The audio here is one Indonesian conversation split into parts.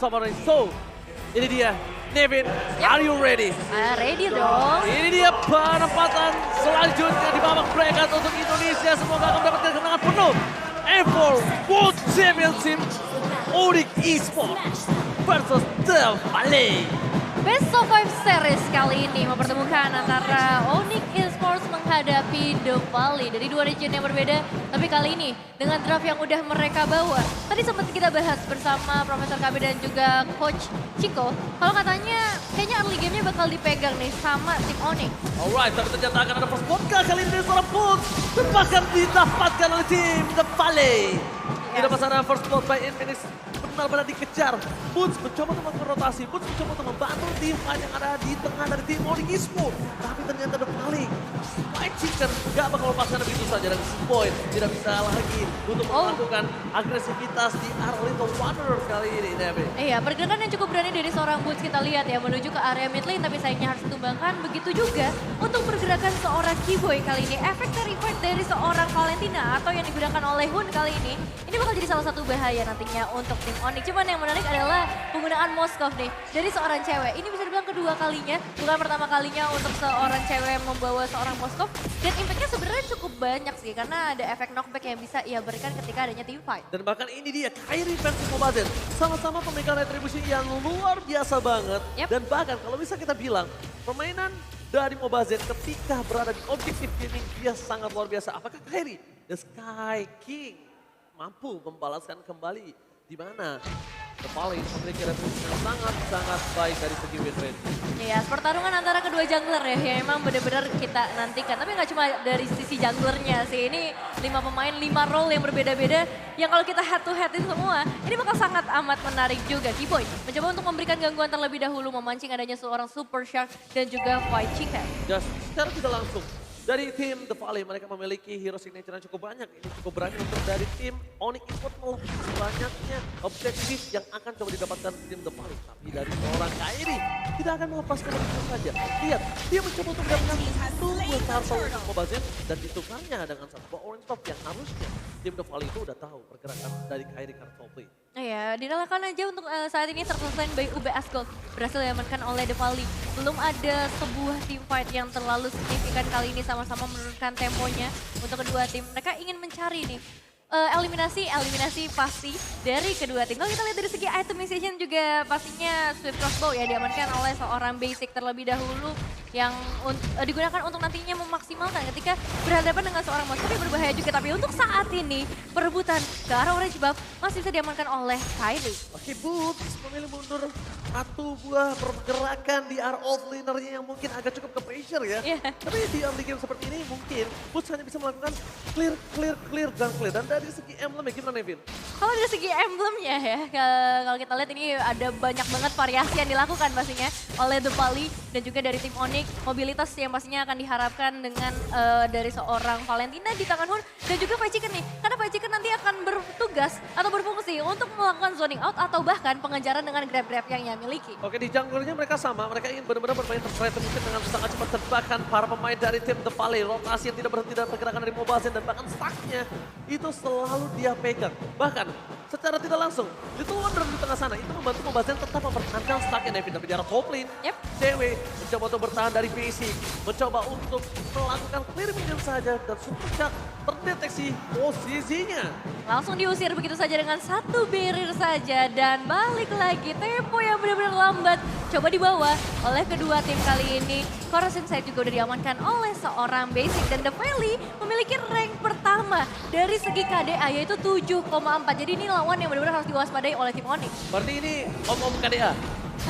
Samurai. So, ini dia, Nevin, are you ready? Ready dong. Ini dia penempatan selanjutnya di babak breakout untuk Indonesia. Semoga akan mendapatkan kemenangan penuh. Evo World Championship Onyx Esports versus The Valley. Best of 5 series kali ini mempertemukan antara Onyx Esports menghadapi The Valley dari dua region yang berbeda. Tapi kali ini dengan draft yang udah mereka bawa. Tadi sempat kita bahas bersama Profesor KB dan juga Coach Chico. Kalau katanya kayaknya early game-nya bakal dipegang nih sama tim Onyx. Alright, tapi ternyata akan ada first podcast kali ini dari seorang Pulse. Dan bahkan didapatkan oleh tim The Valley. Tidak pasang first blood by Infinix. Benar-benar dikejar. Boots mencoba untuk merotasi. Boots mencoba untuk membantu tim yang ada di tengah dari tim Onyx Esports. Tapi ternyata The Valley. White Chicken gak bakal lepaskan begitu saja. Dan Spoil tidak bisa lagi untuk melakukan agresivitas di arah Little Wanderer kali ini, Nevin. Iya, pergerakan yang cukup berani dari seorang Boots kita lihat ya. Menuju ke area mid lane tapi sayangnya harus ditumbangkan. Begitu juga untuk pergerakan seorang Keyboy kali ini. Efek revive dari seorang Valentina atau yang digunakan oleh Hun kali ini. Ini bakal jadi salah satu bahaya nantinya untuk tim Onyx. Cuman yang menarik adalah penggunaan Moskov nih dari seorang cewek. Ini bisa dibilang kedua kalinya, bukan pertama kalinya untuk seorang cewek membawa seorang Moskov. Dan impactnya sebenarnya cukup banyak sih karena ada efek knockback yang bisa ia berikan ketika adanya team fight. Dan bahkan ini dia Kairi versus Mobazen. Sama-sama pemegang retribusi yang luar biasa banget. Dan bahkan kalau bisa kita bilang permainan dari Mobazen ketika berada di objektif gaming dia sangat luar biasa. Apakah Kairi The Sky King mampu membalaskan kembali di mana The Valley memiliki retribusi yang sangat-sangat baik dari segi win rate. Iya, pertarungan antara kedua jungler ya yang memang benar-benar kita nantikan. Tapi nggak cuma dari sisi junglernya sih. Ini 5 pemain, 5 role yang berbeda-beda. Yang kalau kita head to headin semua, ini bakal sangat amat menarik juga. Keyboy mencoba untuk memberikan gangguan terlebih dahulu, memancing adanya seorang Super Shark dan juga White Chicken. Dan secara tidak langsung, dari tim The Valley mereka memiliki hero signature yang cukup banyak. Ini cukup berani untuk dari tim Onyx Esports melepas banyaknya objektif yang akan coba didapatkan tim The Valley. Tapi dari seorang Kairi tidak akan melepaskan begitu saja. Lihat, dia mencoba untuk mendapatkan satu buah turtle untuk Mobazen dan ditukarnya dengan satu buah orange top yang harusnya tim The Valley itu udah tahu pergerakan dari Kairi karena top play. Iya, direlakan aja untuk saat ini terselesai by UBS Gold. Berhasil diamankan oleh The Valley. Belum ada sebuah team fight yang terlalu signifikan kali ini sama-sama menurunkan temponya untuk kedua tim. Mereka ingin mencari nih eliminasi pasti dari kedua tim. Kalau kita lihat dari segi itemization juga pastinya Swift Crossbow ya diamankan oleh seorang basic terlebih dahulu yang digunakan untuk nantinya memaksimalkan ketika berhadapan dengan seorang monster yang berbahaya juga. Tapi untuk saat ini perebutan ke arah orange buff masih bisa diamankan oleh Kylie. Oke, Boots memilih mundur satu buah pergerakan di arah offlanernya yang mungkin agak cukup ke pressure ya. Tapi di early game seperti ini mungkin Boots hanya bisa melakukan clear. Dan dari segi emblem ya gimana Nevin? Kalau dari segi emblemnya ya, kalau kita lihat ini ada banyak banget variasi yang dilakukan pastinya oleh The Valley dan juga dari tim Onyx. Mobilitas yang pastinya akan diharapkan dengan dari seorang Valentina di tangan Hun dan juga White Chicken nih. Karena White Chicken nanti akan bertugas atau berfungsi untuk melakukan zoning out atau bahkan pengejaran dengan grab-grab yang ia miliki. Oke, di junglernya mereka sama, mereka ingin benar-benar bermain terkait mungkin dengan sangat cepat dan bahkan para pemain dari tim The Valley, rotasi yang tidak berhenti dan pergerakan dari Mobazen dan bahkan stacknya itu selalu dia pegang. Bahkan secara tidak langsung, Little Wonder di tengah sana itu membantu Mobazen tetap mempertahankan stacknya Nevin. Tapi di arah top lane, cewek mencoba untuk bertahan dari basic, mencoba untuk melakukan clear minion saja dan Super Shark terdeteksi posisinya. Langsung diusir begitu saja dengan satu barrier saja dan balik lagi tempo yang benar-benar lambat. Coba dibawa oleh kedua tim kali ini. Corrosion Sight juga udah diamankan oleh seorang basic dan The Valley memiliki rank pertama dari segi KDA yaitu 7,4. Jadi ini lawan yang benar-benar harus diwaspadai oleh tim Onyx. Berarti ini om-om KDA,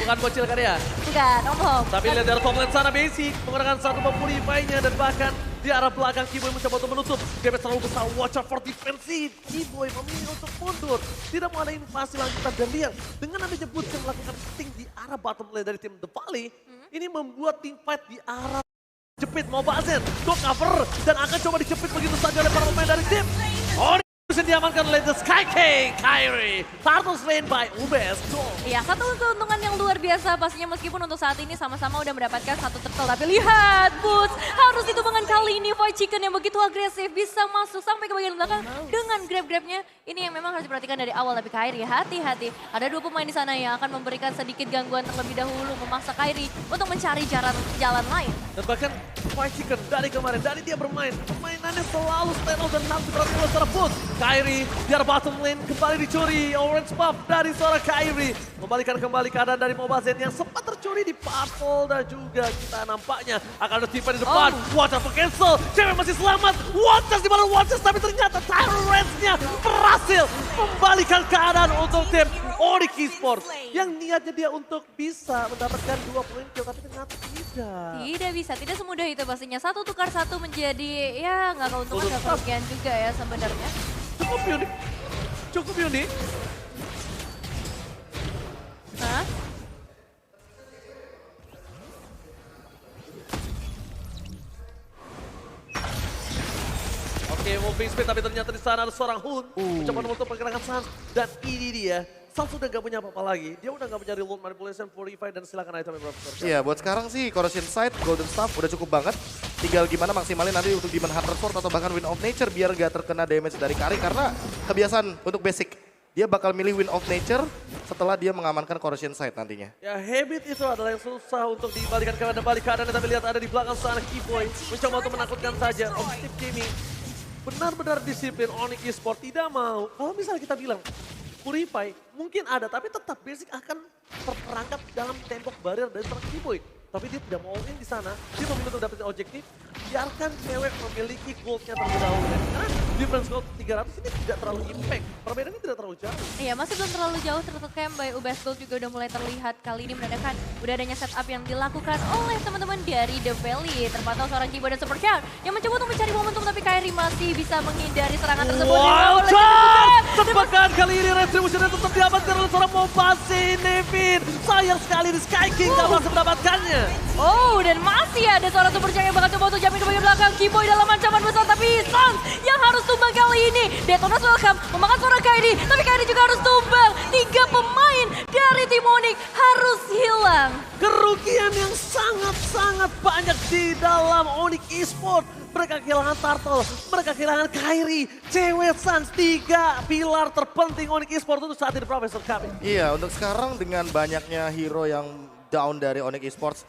bukan bocil KDA. Bukan, om. Tapi lihat dari top lane sana basic menggunakan satu pemulify-nya dan bahkan di arah belakang Keyboy mencoba untuk menutup. Damage terlalu besar, watch out for defensive. Keyboy memilih untuk mundur. Tidak mau ada invasi lanjutan dan lihat dengan adanya Boots yang melakukan sting di arah bottom lane dari tim The Valley. Ini membuat team fight di arah jepit Mobazen. Go cover dan akan coba dijepit begitu saja oleh para pemain dari tim Onyx. Bisa diamankan oleh The Sky King, Kairi. Turtle slain by UBS Gold. Iya, satu keuntungan yang luar biasa pastinya meskipun untuk saat ini sama-sama udah mendapatkan satu turtle. Tapi lihat, Boots harus ditumbangkan kali ini. Fight Chicken yang begitu agresif bisa masuk sampai ke bagian belakang dengan grab-grabnya. Ini yang memang harus diperhatikan dari awal. Tapi Kairi hati-hati. Ada dua pemain di sana yang akan memberikan sedikit gangguan terlebih dahulu. Memaksa Kairi untuk mencari jalan lain. Dan bahkan Fight Chicken dari kemarin, dari dia bermain, permainannya selalu stand out dan harus diperhatikan oleh seorang Boots. Kairi di arah bottom lane kembali dicuri orange buff dari seorang Kairi. Membalikan kembali keadaan dari Mobile yang sempat tercuri di Purple dan juga kita nampaknya akan ada tipe di depan. Water cancel, cewek masih selamat. Waters di bawah Waters tapi ternyata Tyrants-nya berhasil membalikan keadaan untuk tim Onyx Esports. Yang niatnya dia untuk bisa mendapatkan 2 poin kill tapi ternyata tidak. Tidak bisa, tidak semudah itu pastinya. Satu tukar satu menjadi ya nggak keuntungan nggak kerugian juga ya sebenarnya. Cukup unik. Cukup unik. Hah? Oke, moving speed tapi ternyata di sana ada seorang Hun. Mencoba menutup pergerakan Sans. Dan ini dia. Sans sudah gak punya apa-apa lagi. Dia udah gak punya reload manipulation, purify dan silakan itemnya berapa. Iya, buat sekarang sih Corrosion Sight, Golden Staff udah cukup banget. Tinggal gimana maksimalin nanti untuk Demon Hunter Sword atau bahkan Wind of Nature biar gak terkena damage dari Kairi. Karena kebiasaan untuk basic. Dia bakal milih Wind of Nature setelah dia mengamankan Corrosion Sight nantinya. Ya, habit itu adalah yang susah untuk dibalikan keadaan. Tapi lihat ada di belakang sana Keyboy. Mencoba untuk menakutkan saja. Objektif gaming benar-benar disiplin. Onyx Esports tidak mau. Kalau misalnya kita bilang Purify mungkin ada, tapi tetap basic akan terperangkap dalam tembok barrier dari seorang Keyboy. Tapi dia tidak mau all in di sana. Dia memilih untuk dapetin objektif. Biarkan cewek memiliki goldnya terlebih dahulu. Karena difference gold 300 ini tidak terlalu impact. Perbedaannya tidak terlalu jauh. Iya, masih belum terlalu jauh tertekan by UBS Gold juga udah mulai terlihat. Kali ini menandakan udah adanya setup yang dilakukan oleh teman-teman dari The Valley. Terpantau seorang Kibo dan Super Shark yang mencoba untuk mencari momentum, tapi Kairi masih bisa menghindari serangan tersebut. Wow, Charles! Tebakan kali ini Retribution tetap diamankan oleh seorang Mobase Nevin. Sayang sekali di Sky King gak masih mendapatkannya. Oh, dan masih ada seorang Super Shark yang bakal coba untuk jamin ke bagian belakang. Kiboy dalam ancaman besar, tapi Sans yang harus tumbang kali ini. Detonas welcome, memakan seorang Kairi, tapi Kairi juga harus tumbang. 3 pemain dari tim Onyx harus hilang. Kerugian yang sangat-sangat banyak di dalam Onyx Esports. Mereka kehilangan Turtle, mereka kehilangan Kairi, cewek Sans, 3 pilar terpenting Onyx Esports untuk saat ini Profesor Kami. Iya, untuk sekarang dengan banyaknya hero yang down dari Onyx Esports,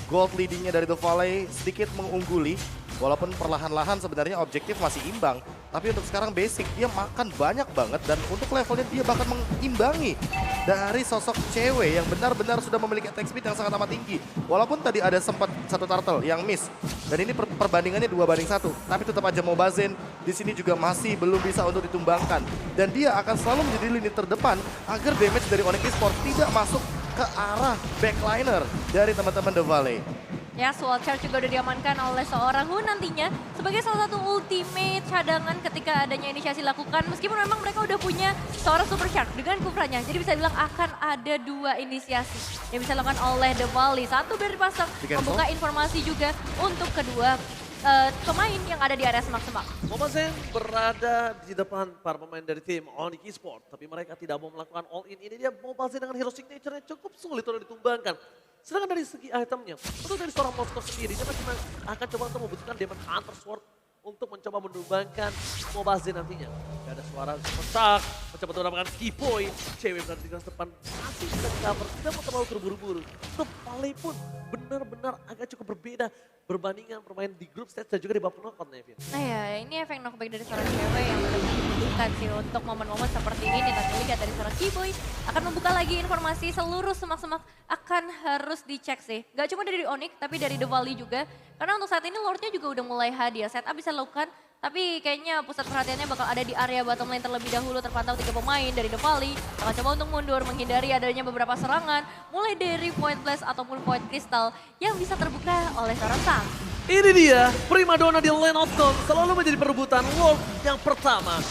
gold leadingnya dari The Valley sedikit mengungguli. Walaupun perlahan-lahan sebenarnya objektif masih imbang. Tapi untuk sekarang basic dia makan banyak banget dan untuk levelnya dia bahkan mengimbangi dari sosok cewek yang benar-benar sudah memiliki attack speed yang sangat amat tinggi. Walaupun tadi ada sempat satu turtle yang miss. Dan ini perbandingannya 2-1. Tapi tetap aja Mobazen di sini juga masih belum bisa untuk ditumbangkan. Dan dia akan selalu menjadi lini terdepan agar damage dari Onyx Esports tidak masuk ke arah backliner dari teman-teman The Valley. Ya, Sword Charge juga udah diamankan oleh seorang Hun nantinya sebagai salah satu ultimate cadangan ketika adanya inisiasi lakukan. Meskipun memang mereka udah punya seorang Super Shark dengan Kufranya. Jadi bisa bilang akan ada 2 inisiasi yang bisa dilakukan oleh The Valley. Satu dari pasang membuka informasi juga untuk kedua pemain yang ada di area semak-semak. Mobile berada di depan para pemain dari tim Onyx Esports. Tapi mereka tidak mau melakukan all in. Ini dia Mobile dengan hero signature-nya cukup sulit untuk ditumbangkan. Sedangkan dari segi itemnya, untuk dari seorang monster sendiri, dia masih akan coba untuk membutuhkan Demon Hunter Sword untuk mencoba menumbangkan Mobile nantinya. Gak ada suara Superstar, mencoba untuk mendapatkan Keyboy, cewek berada di garis depan, masih bisa di-cover, tidak mau terlalu terburu-buru. Tepalai pun benar-benar agak cukup berbeda berbandingan bermain di grup stage dan juga di babak knockout, Nevin. Nah ya, ini efek knockback dari seorang cewek yang benar-benar dibutuhkan sih untuk momen-momen seperti ini. Tapi lihat dari seorang Keyboy akan membuka lagi informasi seluruh semak-semak akan harus dicek sih. Gak cuma dari Onyx, tapi dari The Valley juga. Karena untuk saat ini Lordnya juga udah mulai hadir. Setup bisa dilakukan, tapi kayaknya pusat perhatiannya bakal ada di area bottom lane terlebih dahulu. Terpantau 3 pemain dari The Valley. Akan coba untuk mundur, menghindari adanya beberapa serangan. Mulai dari Void Blast ataupun Void Crystal yang bisa terbuka oleh seorang Sang. Ini dia, primadona di lane outcome selalu menjadi perebutan World yang pertama.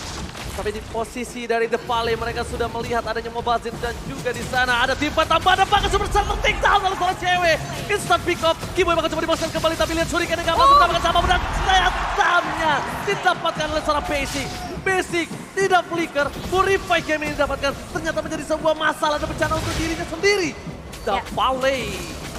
Tapi di posisi dari The Valley mereka sudah melihat adanya Mobazin dan juga di sana ada timpa tambahan apakah super sangat tertinggal oleh seorang cewek. Instant pick up, Keyboy bakal coba dimasukkan kembali tapi lihat Shuriken yang gak masuk mendapatkan sama pedang. Ternyata akhirnya didapatkan oleh seorang Basic. Basic tidak flicker, Purify game ini didapatkan ternyata menjadi sebuah masalah dan bencana untuk dirinya sendiri. The Valley,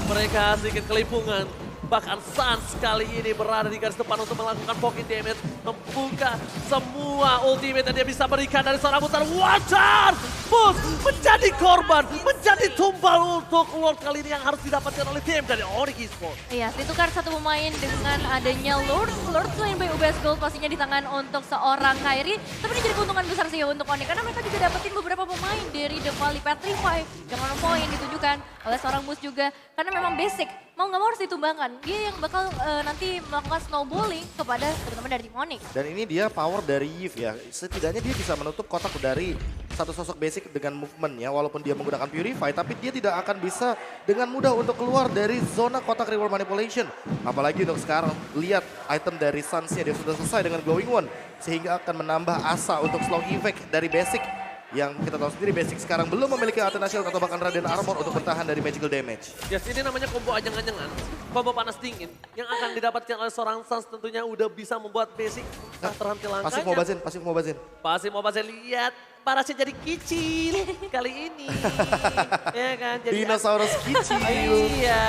mereka sedikit kelimpungan. Bahkan Sans kali ini berada di garis depan untuk melakukan pocket damage. Membuka semua ultimate yang dia bisa berikan dari seorang mutar. Wajar! Bus menjadi korban, menjadi tumbal untuk Lord kali ini yang harus didapatkan oleh tim dari Onyx Esports. Iya, ditukar satu pemain dengan adanya Lord. Lord selain by UBS Gold pastinya di tangan untuk seorang Kairi. Tapi ini jadi keuntungan besar sih untuk Onyx. Karena mereka juga dapetin beberapa pemain dari The Valley Petrify. Jangan poin ditujukan oleh seorang Bus juga. Karena memang basic, mau nggak mau harus ditumbangkan. Dia yang bakal nanti melakukan snowballing kepada teman-teman dari tim Onyx. Dan ini dia power dari Yves ya. Setidaknya dia bisa menutup kotak dari satu sosok basic dengan movementnya. Walaupun dia menggunakan Purify, tapi dia tidak akan bisa dengan mudah untuk keluar dari zona kotak reward manipulation. Apalagi untuk sekarang, lihat item dari Suns-nya dia sudah selesai dengan Glowing One. Sehingga akan menambah asa untuk slow effect dari basic. Yang kita tahu sendiri basic sekarang belum memiliki Athena Shield atau bahkan Radiant Armor untuk bertahan dari magical damage. Yes, ini namanya combo ajang-ajangan, combo panas dingin yang akan didapatkan oleh seorang Sans tentunya udah bisa membuat basic terhenti langkahnya. Pasif mau bazin. Pasti mau bahas lihat parasnya jadi kecil kali ini. Ya kan, jadi Dinosaurus kecil. iya,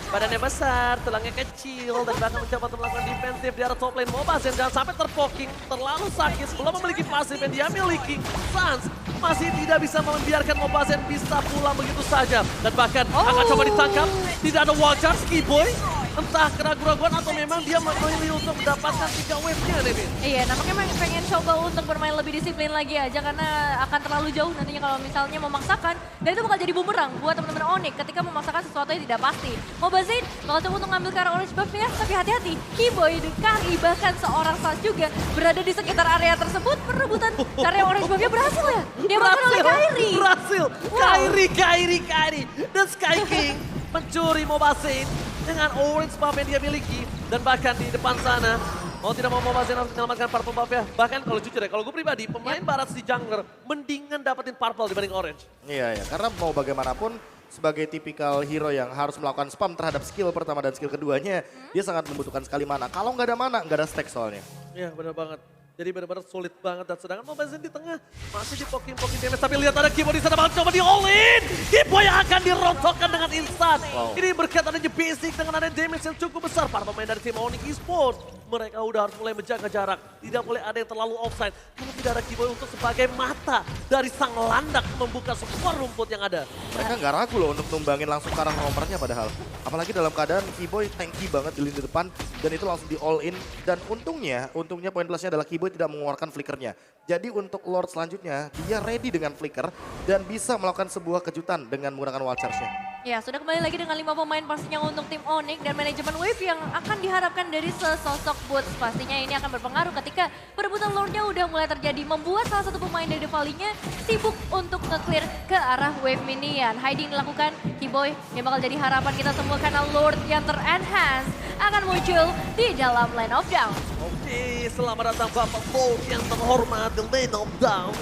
badannya besar, tulangnya kecil, dan bahkan mencoba untuk melakukan defensif di arah top lane Mobazin. Jangan sampai terpoking, terlalu sakit, belum memiliki pasif yang dia miliki. Sans masih tidak bisa membiarkan Mobazin bisa pulang begitu saja. Dan bahkan akan coba ditangkap, tidak ada Watcher, Skiboy. Entah keraguan-keraguan atau memang dia memilih untuk mendapatkan 3 wave-nya nih, Bin. Iya, nampaknya memang pengen coba untuk bermain lebih disiplin lagi aja karena akan terlalu jauh nantinya kalau misalnya memaksakan. Dan itu bakal jadi bumerang buat teman-teman Onyx ketika memaksakan sesuatu yang tidak pasti. Mobazin bakal coba untuk ngambil ke arah orange buff-nya, tapi hati-hati. Keyboy, Kari, bahkan seorang Sans juga berada di sekitar area tersebut. Perebutan karya orange buff-nya berhasil ya? Dia makan oleh Kairi. Berhasil, Wow. Kairi. Dan Sky King mencuri Mobazin dengan orange buff yang dia miliki. Dan bahkan di depan sana, mau tidak mau Mobazin harus menyelamatkan purple buff ya. Bahkan kalau jujur ya, kalau gue pribadi, pemain barat di jungler mendingan dapetin purple dibanding orange. Iya, karena mau bagaimanapun sebagai tipikal hero yang harus melakukan spam terhadap skill pertama dan skill keduanya, dia sangat membutuhkan sekali mana. Kalau nggak ada mana, nggak ada stack soalnya. Iya benar banget. Jadi benar-benar sulit banget dan sedangkan Mobazin di tengah masih di poking damage. Tapi lihat ada Kibo di sana bakal coba di all in. Kibo yang akan dirontokkan dengan instan. Wow. Ini berkat adanya basic dengan ada damage yang cukup besar. Para pemain dari tim Onyx Esports, mereka udah harus mulai menjaga jarak. Tidak boleh ada yang terlalu offside. Karena tidak ada Kibo untuk sebagai mata dari sang landak membuka semua rumput yang ada. Mereka nggak ragu loh untuk numbangin langsung ke arah romernya padahal. Apalagi dalam keadaan Keyboy tanky banget di lini depan dan itu langsung di all in. Dan untungnya poin plusnya adalah Keyboy tidak mengeluarkan flickernya. Jadi untuk Lord selanjutnya dia ready dengan flicker dan bisa melakukan sebuah kejutan dengan menggunakan wild charge-nya. Ya, sudah kembali lagi dengan 5 pemain pastinya untuk tim Onyx dan manajemen Wave yang akan diharapkan dari sesosok Boots. Pastinya ini akan berpengaruh ketika perebutan Lordnya udah mulai terjadi. Membuat salah satu pemain dari The Valley-nya sibuk untuk nge-clear ke arah Wave minion. Hiding dilakukan, Keyboy yang bakal jadi harapan kita semua karena Lord yang ter-enhance akan muncul di dalam Lane of Down. Oke, selamat datang Bapak Lord yang terhormat di Lane of Down.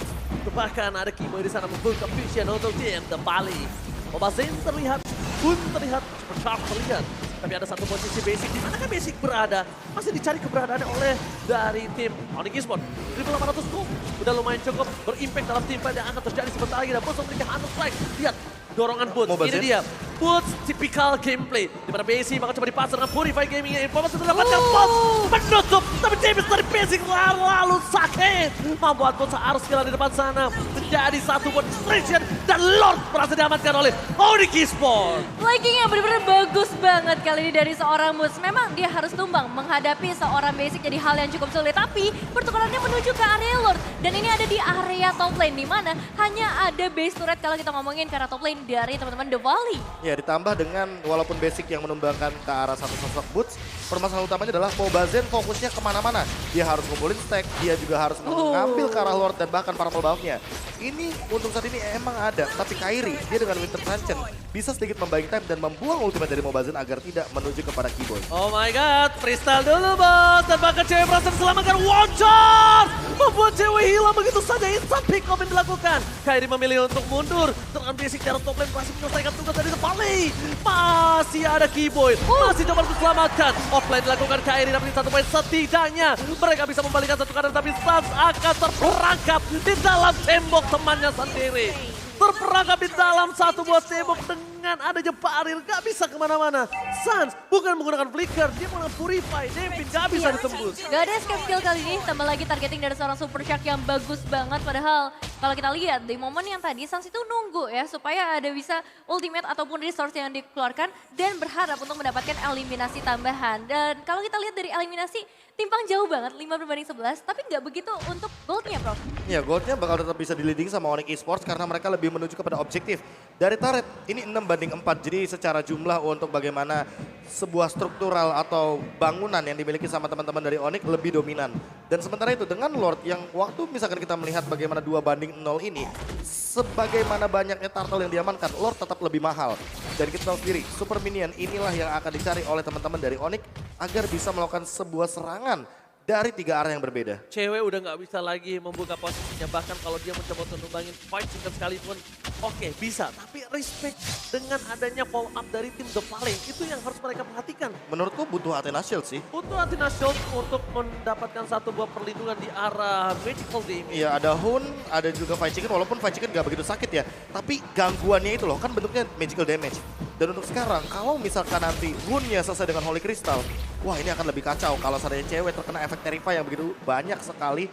Bahkan ada Keyboy di sana membuka vision untuk tim The Valley. Mobazin terlihat, pun terlihat, super sharp terlihat. Tapi ada satu posisi basic, di manakah basic berada? Masih dicari keberadaannya oleh dari tim Onyx Esports. 1.800 gold, udah lumayan cukup berimpact dalam tim fight yang akan terjadi sebentar lagi. Dan Boots memberikan Hunter Strike, lihat dorongan Boots, ini dia. Boots, typical gameplay. Dimana Basic bakal coba dipasar dengan Purify Gaming. Informasi sudah dapatkan Boots, menutup. Tapi damage dari Basic lalu sakit. Membuat Boots harus kira di depan sana. Menjadi satu buat distraction. Dan Lord berhasil diamankan oleh Onyx Esports. Flankingnya benar-benar bagus banget kali ini dari seorang Boots. Memang dia harus tumbang menghadapi seorang basic jadi hal yang cukup sulit. Tapi pertukarannya menuju ke area Lord. Dan ini ada di area top lane di mana hanya ada base turret kalau kita ngomongin ke arah top lane dari teman-teman The Valley. Ya ditambah dengan walaupun basic yang menumbangkan ke arah satu sosok Boots, permasalahan utamanya adalah Mobazin fokusnya kemana-mana. Dia harus ngumpulin stack, dia juga harus mengambil ke arah Lord dan bahkan para buff-nya. Ini untuk saat ini emang ada, tapi Kairi dia dengan Winter Ascension bisa sedikit membuying time dan membuang ultimate dari Mobazin agar tidak menuju kepada Keyboy. Oh my god, freestyle dulu bos. Dan bahkan cewek berhasil diselamatkan. Watcher membuat cewek hilang begitu saja. Instant pick up yang dilakukan. Kairi memilih untuk mundur. Dengan basic dari top lane berhasil menyelesaikan tugas dari depan. Valley. Masih ada Keyboy, masih coba untuk selamatkan. Offline dilakukan Kairi dapetin 1 poin setidaknya. Mereka bisa membalikan satu keadaan tapi Suns akan terperangkap di dalam tembok temannya sendiri. Terperangkap di dalam satu buah tembok dengan adanya Barir, gak bisa kemana-mana. Suns bukan menggunakan flicker, dia menggunakan purify, Devin gak bisa ditembus. Gak ada escape kill kali ini, tambah lagi targeting dari seorang Super Shark yang bagus banget. Padahal kalau kita lihat di momen yang tadi, Suns itu nunggu ya supaya ada bisa ultimate ataupun resource yang dikeluarkan dan berharap untuk mendapatkan eliminasi tambahan. Dan kalau kita lihat dari eliminasi, timpang jauh banget, 5-11, tapi nggak begitu untuk goldnya, Prof. Ya, goldnya bakal tetap bisa di-leading sama Onyx Esports karena mereka lebih menuju kepada objektif. Dari turret, ini 6-4, jadi secara jumlah untuk bagaimana sebuah struktural atau bangunan yang dimiliki sama teman-teman dari Onyx lebih dominan. Dan sementara itu dengan Lord yang waktu misalkan kita melihat bagaimana 2-0 ini, sebagaimana banyaknya turtle yang diamankan, Lord tetap lebih mahal. Dan kita tahu sendiri, Super Minion inilah yang akan dicari oleh teman-teman dari Onyx agar bisa melakukan sebuah serangan dari 3 arah yang berbeda. Cewek udah nggak bisa lagi membuka posisinya, bahkan kalau dia mencoba untuk numbangin fight chicken sekalipun, oke, bisa. Tapi respect dengan adanya follow up dari tim The Valley, itu yang harus mereka perhatikan. Menurutku butuh Athena Shield sih. Untuk Athena Shield untuk mendapatkan satu buah perlindungan di arah Magical Game. Iya, ada Hun, ada juga Fight Chicken, walaupun Fight Chicken nggak begitu sakit ya. Tapi gangguannya itu loh, kan bentuknya magical damage. Dan untuk sekarang, kalau misalkan nanti Hun-nya selesai dengan Holy Crystal, wah ini akan lebih kacau kalau seandainya cewek terkena efek Terrify yang begitu banyak sekali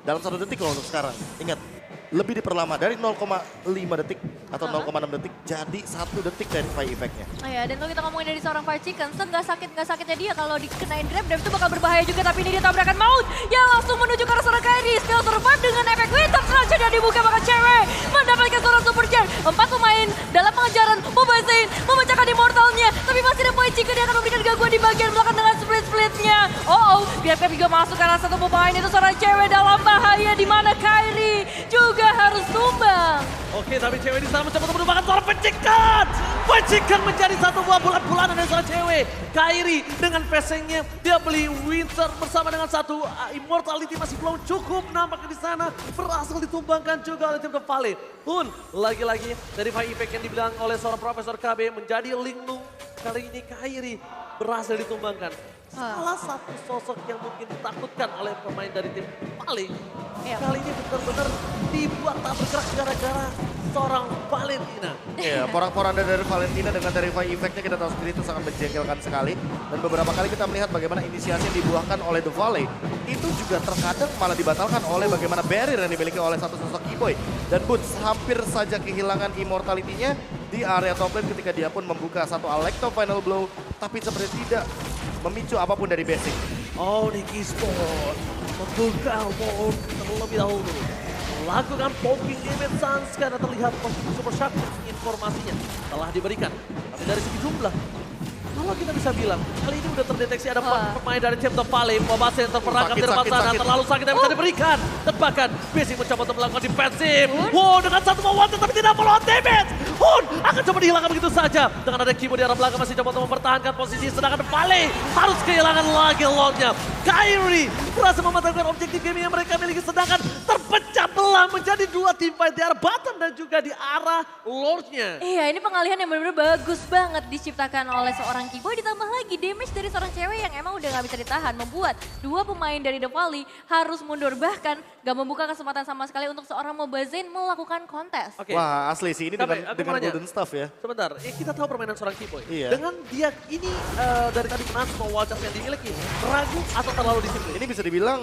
dalam 1 detik loh untuk sekarang. Ingat, lebih diperlama dari 0,5 detik atau 0,6 detik jadi 1 detik Terrify efeknya. Oh ya, dan kalau kita ngomongin dari seorang Fight Chicken, nggak sakitnya dia kalau dikenain grab itu bakal berbahaya juga, tapi ini dia tabrakan maut yang langsung menuju ke arah seorang Kairi. Still survive dengan efek Winter Slash dan dibuka bakal cewek mendapatkan seorang Super Shark. 4 pemain dalam pengejaran Mobile Zain memecahkan Immortalnya, tapi masih ada Fight Chicken yang akan memberikan gangguan di bagian belakang dengan split-splitnya. BFF juga masuk karena satu pemain itu seorang cewek dalam bahaya di mana Kairi juga harus tumbang. Oke, tapi cewek di sana mencoba untuk menumbangkan seorang Pecikan. Pecikan menjadi satu buah bulan-bulanan dari seorang cewek. Kairi dengan passingnya dia beli Winter bersama dengan satu Immortality masih belum cukup nampaknya di sana. Berhasil ditumbangkan juga oleh tim The Valley. Hun, lagi-lagi dari Five Effect yang dibilang oleh seorang Profesor KB menjadi Linglung. Kali ini Kairi berhasil ditumbangkan. Salah satu sosok yang mungkin ditakutkan oleh pemain dari tim Valley. Kali ini benar-benar dibuat tak bergerak gara-gara seorang Valentina. Iya, porak-poranda dari Valentina dengan Terrify Effect-nya kita tahu sendiri itu sangat menjengkelkan sekali. Dan beberapa kali kita melihat bagaimana inisiasi yang dibuahkan oleh The Valley itu juga terkadang malah dibatalkan oleh bagaimana barrier yang dimiliki oleh satu sosok Keyboy. Dan Boots hampir saja kehilangan immortality-nya di area top lane ketika dia pun membuka satu Alecto Final Blow. Tapi seperti tidak memicu apapun dari basic. Onyx Esports membuka mode terlebih dahulu. Melakukan popping damage Suns karena terlihat posisi Super Shark informasinya telah diberikan. Tapi dari segi jumlah, kalau kita bisa bilang, kali ini udah terdeteksi ada pemain dari tim The Valley. Mobase terperangkap di depan sana, terlalu sakit yang bisa diberikan. Dan bahkan Basic mencoba untuk melakukan defensif. Wow, dengan satu one tapi tidak follow damage. Hun akan coba dihilangkan begitu saja. Dengan ada Kimo di arah belakang masih coba untuk mempertahankan posisi. Sedangkan The Valley harus kehilangan lagi Lordnya. Kairi berhasil mematahkan objektif game yang mereka miliki. Sedangkan terpecah belah menjadi 2 tim fight di arah bottom dan juga di arah Lordnya. Iya, ini pengalihan yang benar-benar bagus banget diciptakan oleh seorang Keyboy, ditambah lagi damage dari seorang cewek yang emang udah gak bisa ditahan, membuat 2 pemain dari The Valley harus mundur, bahkan gak membuka kesempatan sama sekali untuk seorang Mobazane melakukan kontes. Okay. Wah asli sih ini dengan golden staff ya. Sebentar, kita tahu permainan seorang Keyboy. Iya. Dengan dia ini dari tadi menahan semua wall charge yang dimiliki, ragu atau terlalu disiplin? Ini bisa dibilang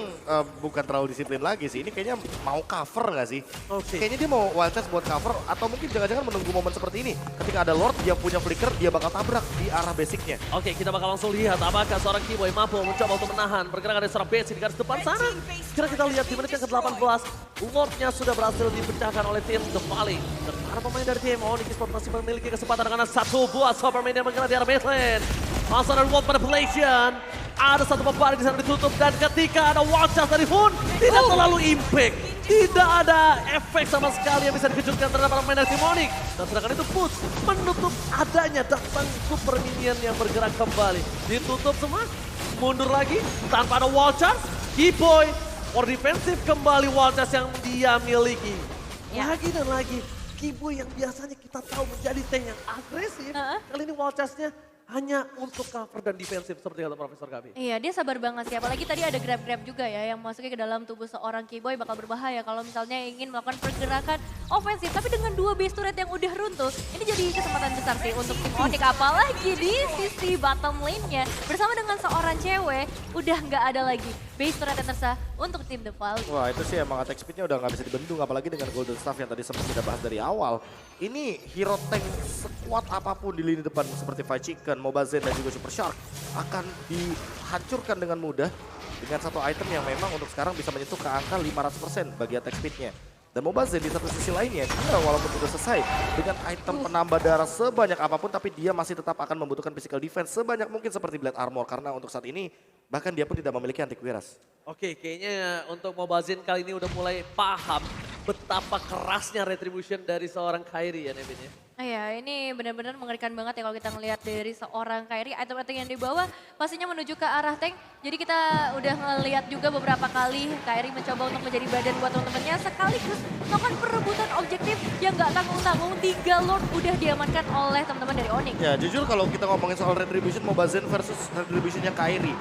bukan terlalu disiplin lagi sih, ini kayaknya mau cover gak sih? Okay. Kayaknya dia mau wild charge buat cover atau mungkin jangan-jangan menunggu momen seperti ini. Ketika ada Lord, dia punya flicker, dia bakal tabrak di arah basicnya. Oke, kita bakal langsung lihat apakah seorang Keyboy mampu mencoba untuk menahan pergerakan dari seorang basic di garis depan sana. Sekarang kita lihat di menit yang ke-18, Lordnya sudah berhasil dipecahkan oleh tim The Valley. Dan para pemain dari tim Onyx Esports masih memiliki kesempatan karena satu buah Superman yang menggelar di arah baseline. Masa dan World Manipulation. Ada satu beban di sana ditutup dan ketika ada wall charge dari Hun, tidak terlalu impact. Tidak ada efek sama sekali yang bisa dikejutkan terhadap para pemain dari tim Onyx. Dan sedangkan itu Boots menutup adanya datang super minion yang bergerak kembali. Ditutup semua, mundur lagi tanpa ada wall charge. Keyboy or defensif kembali wall charge yang dia miliki. Lagi dan lagi Kiboy yang biasanya kita tahu menjadi tank yang agresif, kali ini wall charge-nya hanya untuk cover dan defensif seperti kata Profesor Gabi. Iya, dia sabar banget sih. Apalagi tadi ada grab-grab juga ya yang masuknya ke dalam tubuh seorang Kiboy bakal berbahaya kalau misalnya ingin melakukan pergerakan ofensif. Tapi dengan 2 base turret yang udah runtuh, ini jadi kesempatan besar sih untuk tim Onyx. Apalagi di sisi bottom lane-nya bersama dengan seorang cewek udah nggak ada lagi base turret yang tersisa untuk tim The Valley. Wah itu sih emang attack speed-nya udah nggak bisa dibendung, apalagi dengan Golden Staff yang tadi sempat kita bahas dari awal. Ini hero tank sekuat apapun di lini depan seperti Fight Chicken, Mobazen dan juga Super Shark akan dihancurkan dengan mudah dengan satu item yang memang untuk sekarang bisa menyentuh ke angka 500% bagi attack speed-nya. Dan Mobazen di satu sisi lainnya, dia walaupun sudah selesai dengan item penambah darah sebanyak apapun, tapi dia masih tetap akan membutuhkan physical defense sebanyak mungkin seperti Blade Armor. Karena untuk saat ini, bahkan dia pun tidak memiliki antivirus. Oke, kayaknya untuk Mobazen kali ini udah mulai paham betapa kerasnya retribution dari seorang Kairi ya Nevin ya. Iya, ini benar-benar mengerikan banget ya kalau kita ngelihat dari seorang Kairi, item-item yang dibawa pastinya menuju ke arah tank. Jadi kita udah ngelihat juga beberapa kali Kairi mencoba untuk menjadi badan buat teman-temannya sekaligus melakukan perebutan objektif yang gak tanggung-tanggung. 3 Lord udah diamankan oleh teman-teman dari Onyx. Ya jujur kalau kita ngomongin soal retribution Mobazen versus retributionnya Kairi,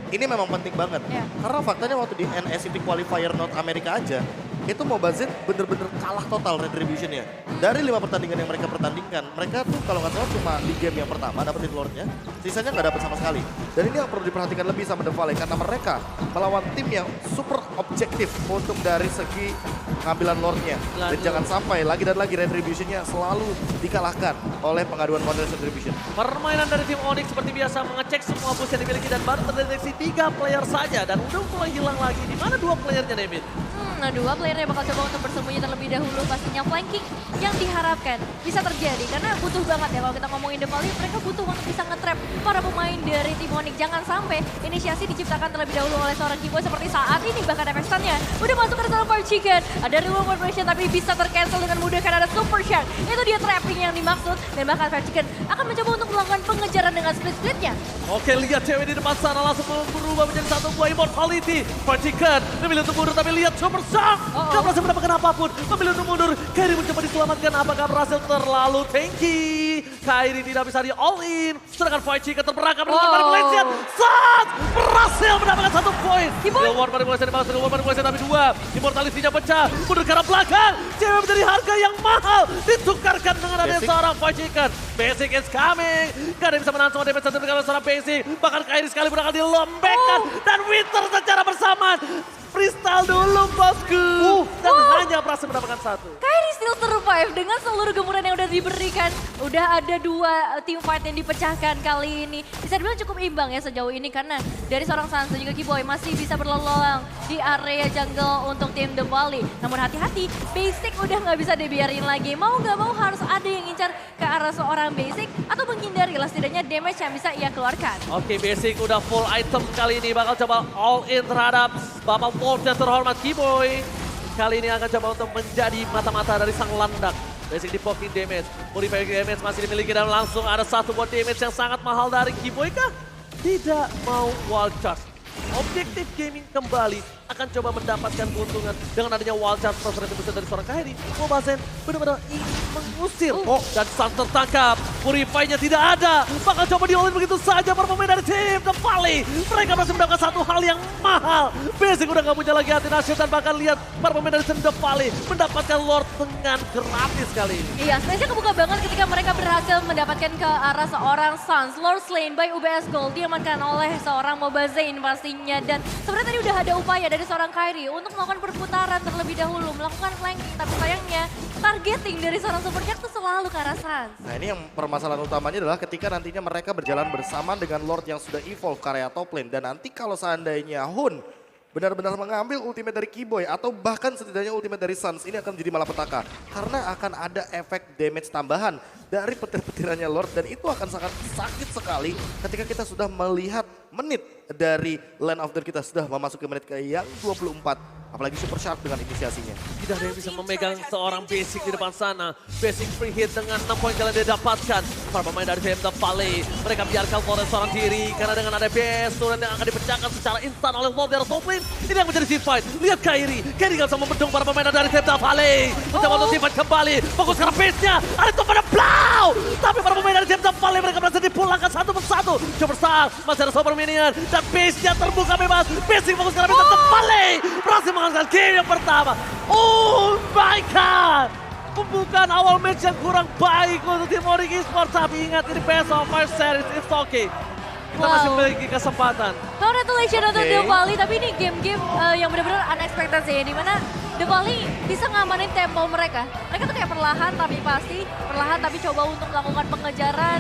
ini memang penting banget. Ya. Karena faktanya waktu di NSCT Qualifier North America aja, itu Mobazen bener-bener kalah total retributionnya. Dari 5 pertandingan yang mereka pertandingkan, mereka tuh kalau nggak salah cuma di game yang pertama dapetin Lordnya, sisanya nggak dapet sama sekali. Dan ini yang perlu diperhatikan lebih sama The Valley, karena mereka melawan tim yang super objektif untuk dari segi pengambilan Lordnya. Dan jangan sampai lagi dan lagi retributionnya selalu dikalahkan oleh pengaduan konten retribution. Permainan dari tim Onyx seperti biasa mengecek semua boost yang dimiliki dan baru terdeteksi 3 player saja. Dan udah mulai hilang lagi. Di mana 2 playernya Nevin? Nah, 2 playernya bakal coba untuk bersembunyi terlebih dahulu. Pastinya flanking yang diharapkan bisa terjadi. Karena butuh banget ya kalau kita ngomongin The Valley, mereka butuh untuk bisa nge-trap para pemain dari tim Onyx. Jangan sampai inisiasi diciptakan terlebih dahulu oleh seorang Kiboy seperti saat ini. Bahkan efek stun-nya udah masuk ke dalam Fight Chicken. Ada reward formation tapi bisa tercancel dengan mudah karena ada Super Shark. Itu dia trapping yang dimaksud. Dan bahkan Fight Chicken akan mencoba untuk melakukan pengejaran dengan split-splitnya. Oke, lihat cewek di depan sana langsung berubah menjadi satu buah immortality. Fight Chicken memilih untuk mundur tapi lihat Super Shark. Gak berhasil mendapatkan apapun. Memilih untuk mundur. Kairi mencoba diselamatkan. Apakah berhasil? Terlalu tanky. Kairi tidak bisa di all in. Sedangkan Fight Chicken terperangkap dengan manipulation. Saat berhasil mendapatkan 1 poin. Reward manipulation dibalas reward manipulation tapi 2. Immortality-nya pecah. Mundur ke arah belakang. Cewek menjadi harga yang mahal. Ditukarkan dengan adanya seorang Fight Chicken. Basic is coming. Gak ada yang bisa menahan semua damage satu dengan seorang Basic. Bahkan Kairi sekali akan dilembekkan. Dan Winter secara bersamaan. Freestyle dulu bosku. Dan hanya berhasil mendapatkan 1. Kairi still survive dengan seluruh gemuran yang udah diberikan. Udah ada 2 team fight yang dipecahkan kali ini. Bisa dibilang cukup imbang ya sejauh ini karena dari seorang Sans dan juga Kiboy masih bisa berlalu-lalang di area jungle untuk tim The Valley. Namun hati-hati, Basic udah nggak bisa dibiarin lagi. Mau nggak mau harus ada yang ngincar ke arah seorang Basic atau menghindari lah setidaknya damage yang bisa ia keluarkan. Oke, Basic udah full item kali ini. Bakal coba all in terhadap Bapak Wolf yang terhormat Kiboy. Kali ini akan coba untuk menjadi mata-mata dari sang landak. Basic di poking damage, purifying damage masih dimiliki dan langsung ada 1 buat damage yang sangat mahal dari Kiboy kah? Tidak mau wild charge. Objektif gaming kembali akan coba mendapatkan keuntungan dengan adanya wild charge plus retribution dari seorang Kairi. Mobazen benar-benar ingin mengusir. Dan sang tertangkap. Purify-nya tidak ada. Bakal coba di-all-in begitu saja para pemain dari tim The Valley. Mereka masih mendapatkan 1 hal yang mahal. Basic udah gak punya lagi hati nasib dan bahkan lihat para pemain dari tim The Valley mendapatkan Lord dengan gratis kali ini. Iya, space-nya kebuka banget ketika mereka berhasil mendapatkan ke arah seorang Sans. Lord slain by UBS Gold diamankan oleh seorang Mobazen pastinya. Dan sebenarnya tadi udah ada upaya dari seorang Kairi untuk melakukan perputaran terlebih dahulu, melakukan flanking. Tapi sayangnya targeting dari seorang Super Shark itu selalu ke arah Sans. Nah ini yang permasalahan utamanya adalah ketika nantinya mereka berjalan bersama dengan Lord yang sudah evolve ke area top lane. Dan nanti kalau seandainya Hun benar-benar mengambil ultimate dari Kiboy atau bahkan setidaknya ultimate dari Sans, ini akan menjadi malapetaka. Karena akan ada efek damage tambahan dari petir-petirannya Lord dan itu akan sangat sakit sekali ketika kita sudah melihat menit dari Land of Death kita sudah memasuki menit ke yang 24. apalagi Super Shark dengan inisiasinya. Tidak ada yang bisa memegang seorang Basic di depan sana. Basic free hit dengan 6 poin kalian dia dapatkan. Para pemain dari VM The Valley, mereka biarkan Flores seorang diri. Karena dengan ada BS, Suren yang akan dipecahkan secara instan oleh Lobby top lane. Ini yang menjadi team fight. Lihat Kairi gak bisa membendung para pemain dari VM The Valley. Mencoba untuk team fight kembali. Fokus ke base-nya, ada itu pada Blau. Tapi para pemain dari VM The Valley, mereka berhasil dipulangkan satu persatu. Superstar, masih ada Super Minion. Dan base-nya terbuka bebas. Basic fokus ke VM The Valley. Berhasil menghasilkan game yang pertama. Oh my god. Pembukaan awal match yang kurang baik untuk tim Onyx Esports. Tapi ingat ini best of 5 series, it's okay. Kita masih memiliki kesempatan. Congratulations untuk The Valley, tapi ini game-game yang benar-benar unexpected sih. Dimana The Valley bisa ngamanin tempo mereka. Mereka tuh kayak perlahan tapi pasti, perlahan tapi coba untuk melakukan pengejaran.